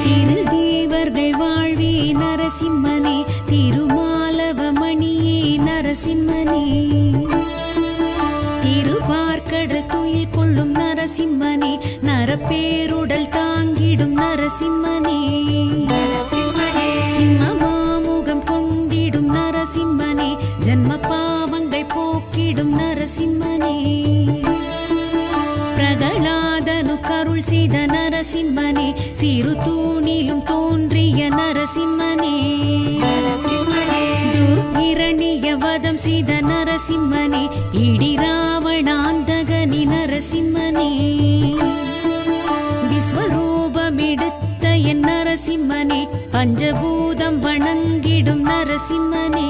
திருதேவர்கள் வாழ்வே நரசிம்மனே, திருமாலவமணியே நரசிம்மனே, திருவார்கடல் துயில் கொள்ளும் நரசிம்மனே, நரப்பேருடல் தாங்கிடும் நரசிம்மனே, சிம்மமாமுகம் கொண்டிடும் நரசிம்மனே, ஜன்ம பாவங்கள் போக்கிடும் நரசிம்மனே, பிரகலாதனு கருள் செய்த நரசிம்மனே, சிறு தூணிலும் தோன்றிய நரசிம்மனே, துர்கிரணிய வதம் செய்த நரசிம்மனே, இடி ராவணாந்தகனி நரசிம்மனே, விஸ்வரூபமெடுத்த என் நரசிம்மனே, பஞ்சபூதம் வணங்கிடும் நரசிம்மனே.